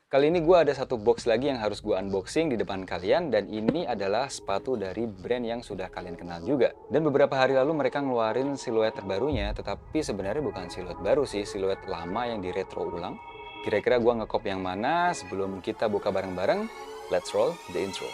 Kali ini gue ada satu box lagi yang harus gue unboxing di depan kalian, dan ini adalah sepatu dari brand yang sudah kalian kenal juga. Dan beberapa hari lalu mereka ngeluarin siluet terbarunya, tetapi sebenarnya bukan siluet baru sih, siluet lama yang di retro ulang. Kira-kira gue ngekop yang mana? Sebelum kita buka bareng-bareng, let's roll the intro.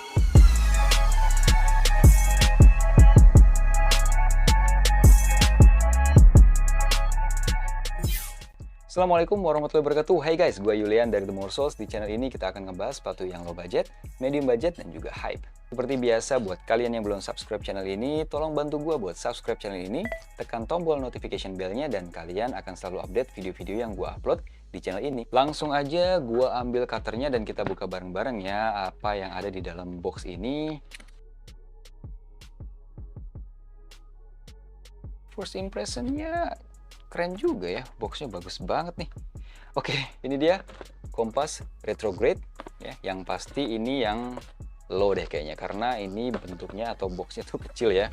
Assalamualaikum warahmatullahi wabarakatuh. Hai guys, gue Yulian dari The More Souls. Di channel ini kita akan ngebahas sepatu yang low budget, medium budget, dan juga hype. Seperti biasa, buat kalian yang belum subscribe channel ini, tolong bantu gue buat subscribe channel ini, tekan tombol notification bell-nya, dan kalian akan selalu update video-video yang gue upload di channel ini. Langsung aja gue ambil cutternya dan kita buka bareng-bareng ya apa yang ada di dalam box ini. First impression-nya keren juga ya, boxnya bagus banget nih. Oke, ini dia Kompas Retrograde ya. Yang pasti ini yang low deh kayaknya, karena ini bentuknya atau boxnya tuh kecil ya.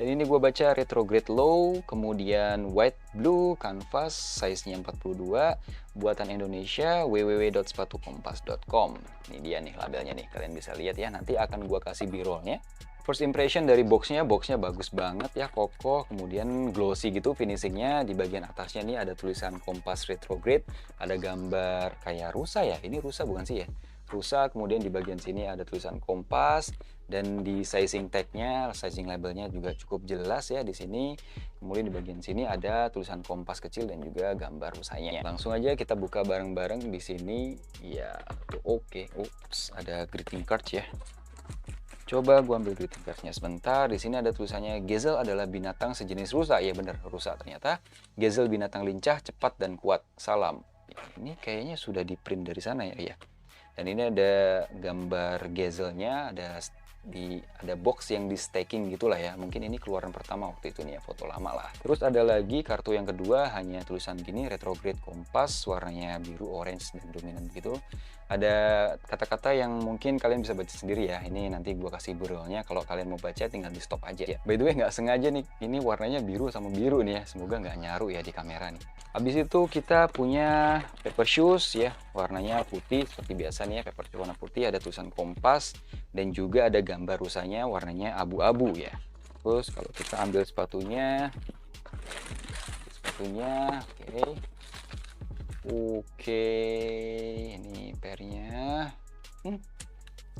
Dan ini gue baca Retrograde low, kemudian white blue canvas, size-nya 42, buatan Indonesia, www.sepatukompas.com. Ini dia nih labelnya nih, kalian bisa lihat ya. Nanti akan gue kasih b-rollnya. First impression dari boxnya bagus banget ya, kokoh, kemudian glossy gitu finishingnya. Di bagian atasnya nih ada tulisan Kompas Retrograde, ada gambar kayak rusa ya, ini rusa bukan sih ya? Rusa, kemudian di bagian sini ada tulisan Kompas, dan di sizing tag-nya, sizing labelnya juga cukup jelas ya di sini. Kemudian di bagian sini ada tulisan Kompas kecil dan juga gambar rusanya. Langsung aja kita buka bareng-bareng di sini. Ya, oke. Ups, ada greeting cards ya. Coba gua ambil greeting card-nya sebentar. Di sini ada tulisannya Gazelle adalah binatang sejenis rusa. Iya bener, rusa ternyata. Gazelle binatang lincah, cepat dan kuat. Salam. Ya, ini kayaknya sudah di print dari sana ya. Dan ini ada gambar Gazelle-nya, ada box yang di stacking gitulah ya. Mungkin ini keluaran pertama waktu itu nih ya, foto lama lah. Terus ada lagi kartu yang kedua, hanya tulisan gini, Retrograde Kompas, warnanya biru, orange, dan dominan gitu. Ada kata-kata yang mungkin kalian bisa baca sendiri ya. Ini nanti gue kasih b-rollnya, kalau kalian mau baca tinggal di stop aja ya. By the way, nggak sengaja nih, ini warnanya biru sama biru nih ya. Semoga nggak nyaru ya di kamera nih. Habis itu kita punya paper shoes ya, warnanya putih seperti biasa nih ya, paper shoes warna putih, ada tulisan Kompas, dan juga ada gambar rusanya warnanya abu-abu ya. Terus kalau kita ambil sepatunya oke, ini pairnya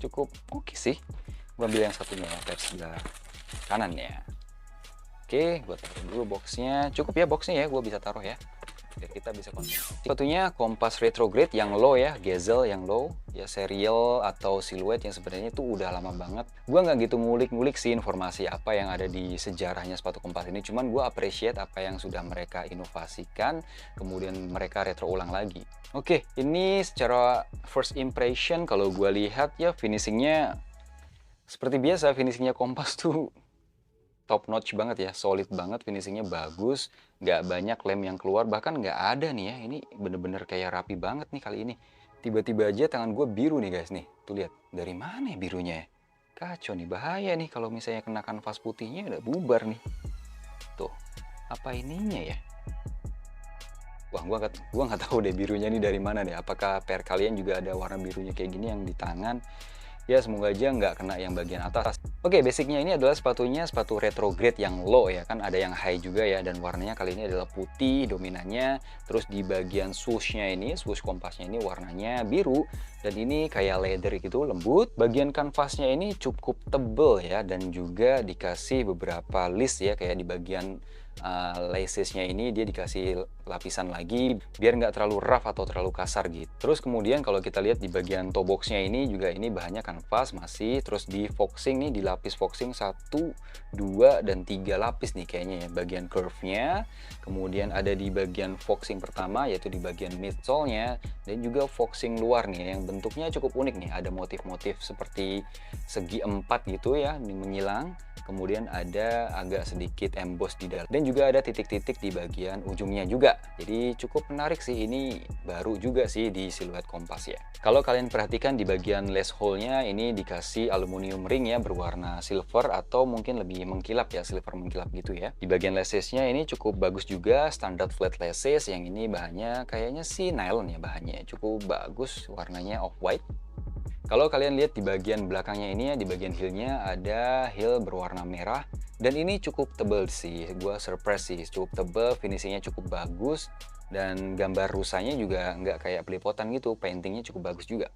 cukup oke sih. Gue ambil yang satunya ya, pair sebelah kanan ya. Oke, gue taruh dulu boxnya. Cukup ya boxnya ya, gue bisa taruh ya, biar kita bisa konsentrasi. Sepatunya Kompas Retrograde yang low ya, Gazelle yang low ya, serial atau siluet yang sebenarnya itu udah lama banget. Gua nggak gitu ngulik-ngulik sih informasi apa yang ada di sejarahnya sepatu Kompas ini, cuman gua appreciate apa yang sudah mereka inovasikan, kemudian mereka retro ulang lagi. Oke, ini secara first impression kalau gua lihat ya, finishingnya seperti biasa, finishingnya Kompas tuh top notch banget ya, solid banget, finishingnya bagus, nggak banyak lem yang keluar, bahkan nggak ada nih ya. Ini bener-bener kayak rapi banget nih kali ini. Tiba-tiba aja tangan gue biru nih guys nih, tuh lihat dari mana ya birunya ya. Kacau nih, bahaya nih kalau misalnya kena kanvas putihnya udah bubar nih. Tuh, apa ininya ya? Wah, gua nggak tahu deh birunya nih dari mana deh. Apakah pair kalian juga ada warna birunya kayak gini yang di tangan? Ya semoga aja nggak kena yang bagian atas. Oke, basicnya ini adalah sepatunya sepatu retrograde yang low ya kan, ada yang high juga ya, dan warnanya kali ini adalah putih dominannya. Terus di bagian swoosh-nya ini, swoosh Kompasnya ini warnanya biru, dan ini kayak leather gitu, lembut. Bagian kanvasnya ini cukup tebel ya, dan juga dikasih beberapa list ya, kayak di bagian lacesnya ini dia dikasih lapisan lagi biar nggak terlalu rough atau terlalu kasar gitu. Terus kemudian kalau kita lihat di bagian toe boxnya ini juga, ini bahannya kanvas masih, terus di foxing nih, di lapis foxing 1, 2, dan 3 lapis nih kayaknya ya bagian curve-nya. Kemudian ada di bagian foxing pertama, yaitu di bagian midsole-nya, dan juga foxing luar nih yang bentuknya cukup unik nih, ada motif-motif seperti segi 4 gitu ya, menyilang. Kemudian ada agak sedikit emboss di dalam, dan juga ada titik-titik di bagian ujungnya juga. Jadi cukup menarik sih, ini baru juga sih di siluet Kompas ya. Kalau kalian perhatikan di bagian lace hole-nya ini dikasih aluminium ring ya berwarna silver atau mungkin lebih mengkilap ya, silver mengkilap gitu ya. Di bagian laces-nya ini cukup bagus juga, standar flat laces, yang ini bahannya kayaknya sih nylon ya bahannya. Cukup bagus, warnanya off-white. Kalau kalian lihat di bagian belakangnya ini ya, di bagian heel-nya ada heel berwarna merah. Dan ini cukup tebal sih, gue surprise sih, cukup tebal, finishingnya cukup bagus. Dan gambar rusanya juga nggak kayak belepotan gitu, paintingnya cukup bagus juga.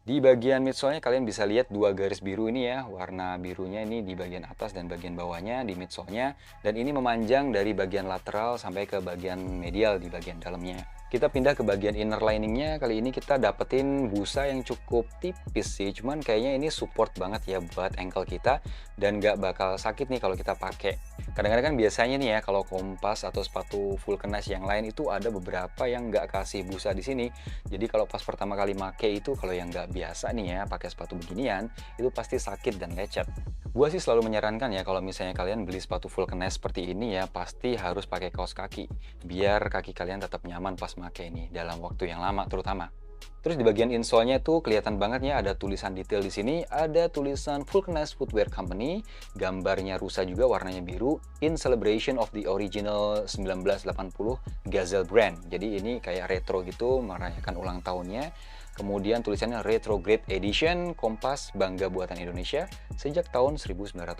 Di bagian midsole-nya kalian bisa lihat dua garis biru ini ya, warna birunya ini di bagian atas dan bagian bawahnya di midsole-nya. Dan ini memanjang dari bagian lateral sampai ke bagian medial di bagian dalamnya. Kita pindah ke bagian inner lining-nya. Kali ini kita dapetin busa yang cukup tipis sih, cuman kayaknya ini support banget ya buat ankle kita dan nggak bakal sakit nih kalau kita pakai. Kadang-kadang kan biasanya nih ya kalau Kompas atau sepatu vulcanize yang lain itu ada beberapa yang nggak kasih busa di sini. Jadi kalau pas pertama kali make itu, kalau yang nggak biasa nih ya pakai sepatu beginian, itu pasti sakit dan lecet. Gua sih selalu menyarankan ya kalau misalnya kalian beli sepatu vulcanize seperti ini ya, pasti harus pakai kaos kaki biar kaki kalian tetap nyaman pas make ini dalam waktu yang lama terutama. Terus di bagian insole-nya tuh kelihatan banget ya ada tulisan detail di sini, ada tulisan Vulcanize Footwear Company, gambarnya rusa juga warnanya biru, in celebration of the original 1980 Gazelle brand. Jadi ini kayak retro gitu, merayakan ulang tahunnya. Kemudian tulisannya Retrograde Edition, Kompas bangga buatan Indonesia sejak tahun 1998.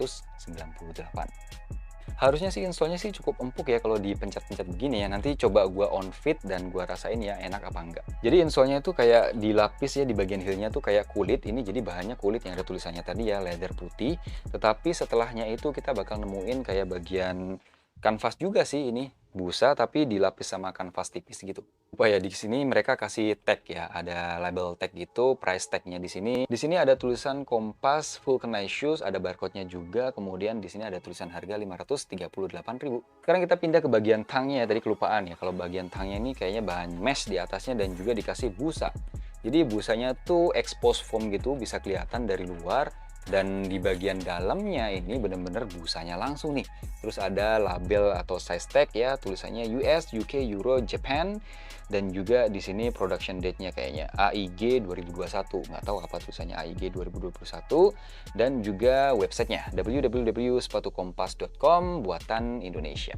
Harusnya sih insole-nya sih cukup empuk ya kalau dipencet-pencet begini ya. Nanti coba gua on fit dan gua rasain ya enak apa enggak. Jadi insole-nya itu kayak dilapis ya di bagian heel-nya tuh kayak kulit. Ini jadi bahannya kulit yang ada tulisannya tadi ya, leather putih. Tetapi setelahnya itu kita bakal nemuin kayak bagian kanvas juga sih ini. Busa tapi dilapis sama kanvas tipis gitu. Oh ya, di sini mereka kasih tag ya, ada label tag gitu, price tagnya di sini. Di sini ada tulisan Kompas Vulcanize Shoes, ada barcode-nya juga. Kemudian di sini ada tulisan harga 538.000. Sekarang kita pindah ke bagian tangnya ya, tadi kelupaan ya. Kalau bagian tangnya ini kayaknya bahan mesh di atasnya dan juga dikasih busa. Jadi busanya tuh expose foam gitu, bisa kelihatan dari luar. Dan di bagian dalamnya ini bener-bener busanya langsung nih. Terus ada label atau size tag ya, tulisannya US, UK, Euro, Japan. Dan juga di sini production date-nya kayaknya AIG 2021. Nggak tahu apa tulisannya AIG 2021. Dan juga websitenya www.sepatukompas.com buatan Indonesia.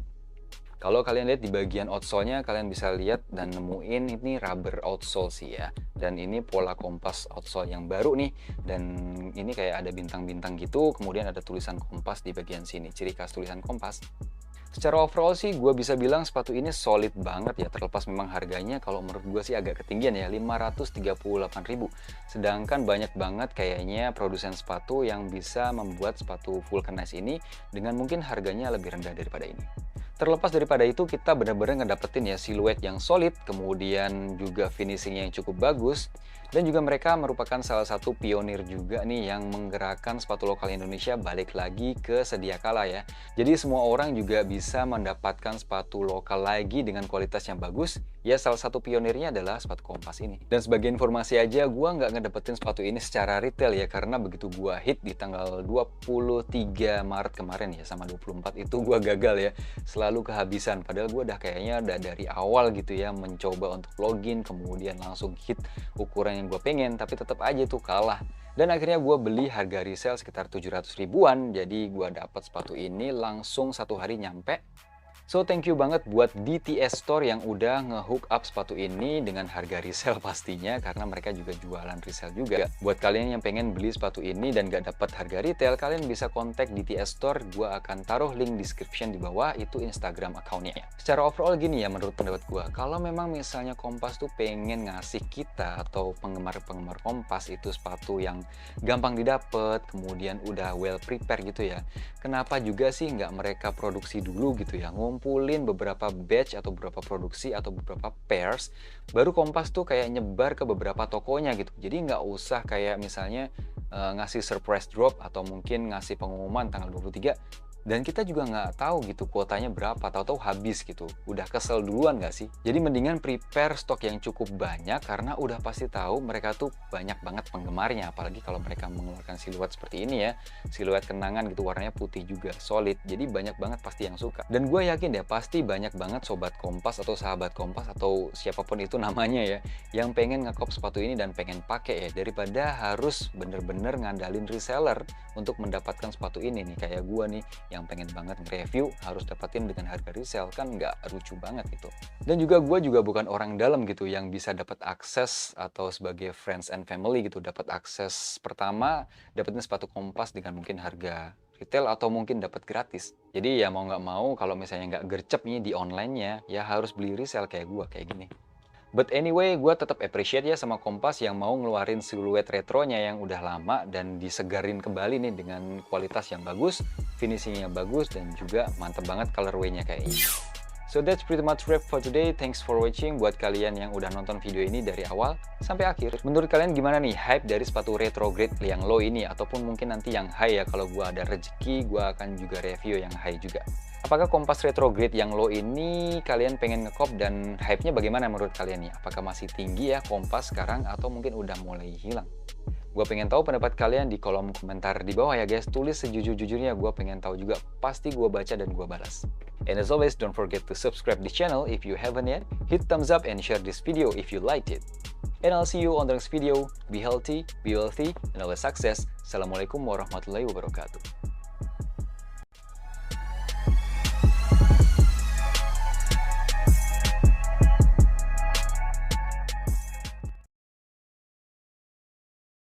Kalau kalian lihat di bagian outsole-nya, kalian bisa lihat dan nemuin ini rubber outsole sih ya. Dan ini pola Kompas outsole yang baru nih. Dan ini kayak ada bintang-bintang gitu, kemudian ada tulisan Kompas di bagian sini, ciri khas tulisan Kompas. Secara overall sih gue bisa bilang sepatu ini solid banget ya, terlepas memang harganya kalau menurut gue sih agak ketinggian ya, 538.000. Sedangkan banyak banget kayaknya produsen sepatu yang bisa membuat sepatu vulcanize ini dengan mungkin harganya lebih rendah daripada ini. Terlepas daripada itu, kita benar-benar ngedapetin ya siluet yang solid, kemudian juga finishing yang cukup bagus. Dan juga mereka merupakan salah satu pionir juga nih yang menggerakkan sepatu lokal Indonesia balik lagi ke sedia kala ya. Jadi semua orang juga bisa mendapatkan sepatu lokal lagi dengan kualitas yang bagus. Ya salah satu pionirnya adalah sepatu Kompas ini. Dan sebagai informasi aja, gue nggak ngedapetin sepatu ini secara retail ya, karena begitu gue hit di tanggal 23 Maret kemarin ya, sama 24 itu gue gagal ya. Selalu kehabisan, padahal gue udah kayaknya udah dari awal gitu ya mencoba untuk login, kemudian langsung hit ukuran yang gue pengen, tapi tetap aja tuh kalah. Dan akhirnya gue beli harga resell sekitar 700 ribuan, jadi gue dapat sepatu ini langsung satu hari nyampe. So thank you banget buat DTS Store yang udah nge-hook up sepatu ini dengan harga resell pastinya, karena mereka juga jualan resell juga. Buat kalian yang pengen beli sepatu ini dan gak dapat harga retail, kalian bisa kontak DTS Store. Gua akan taruh link description di bawah, itu Instagram account-nya ya. Secara overall gini ya menurut pendapat gua, kalau memang misalnya Kompas tuh pengen ngasih kita atau penggemar-penggemar Kompas itu sepatu yang gampang didapat, kemudian udah well prepare gitu ya, kenapa juga sih nggak mereka produksi dulu gitu ya, ngumpulin beberapa batch atau beberapa produksi atau beberapa pairs, baru Kompas tuh kayak nyebar ke beberapa tokonya gitu. Jadi nggak usah kayak misalnya ngasih surprise drop atau mungkin ngasih pengumuman tanggal 23 Dan kita juga nggak tahu gitu kuotanya berapa, tahu-tahu habis gitu. Udah kesel duluan nggak sih? Jadi mendingan prepare stok yang cukup banyak karena udah pasti tahu mereka tuh banyak banget penggemarnya. Apalagi kalau mereka mengeluarkan siluet seperti ini ya. Siluet kenangan gitu, warnanya putih juga, solid. Jadi banyak banget pasti yang suka. Dan gue yakin deh pasti banyak banget sobat Kompas atau sahabat Kompas atau siapapun itu namanya ya, yang pengen ngekop sepatu ini dan pengen pakai ya, daripada harus bener-bener ngandalin reseller untuk mendapatkan sepatu ini nih, kayak gue nih yang pengen banget nge-review harus dapatin dengan harga resell, kan nggak lucu banget gitu. Dan juga gue juga bukan orang dalam gitu yang bisa dapat akses atau sebagai friends and family gitu, dapat akses pertama dapetin sepatu Kompas dengan mungkin harga retail atau mungkin dapat gratis. Jadi ya mau nggak mau kalau misalnya nggak gercep nih di online-nya, ya harus beli resell kayak gue kayak gini. But anyway, gue tetap appreciate ya sama Kompas yang mau ngeluarin siluet retronya yang udah lama dan disegarin kembali nih dengan kualitas yang bagus, finishingnya bagus, dan juga mantep banget colorway-nya kayak ini. So that's pretty much wrap for today. Thanks for watching buat kalian yang udah nonton video ini dari awal sampai akhir. Menurut kalian gimana nih hype dari sepatu retrograde yang low ini? Ataupun mungkin nanti yang high ya, kalau gue ada rezeki gue akan juga review yang high juga. Apakah Kompas retrograde yang low ini kalian pengen ngekop dan hype-nya bagaimana menurut kalian nih? Apakah masih tinggi ya Kompas sekarang atau mungkin udah mulai hilang? Gue pengen tahu pendapat kalian di kolom komentar di bawah ya guys. Tulis sejujur-jujurnya, gue pengen tahu juga. Pasti gue baca dan gue balas. And as always, don't forget to subscribe this channel if you haven't yet. Hit thumbs up and share this video if you liked it. And I'll see you on the next video. Be healthy, be wealthy, and always success. Assalamualaikum warahmatullahi wabarakatuh.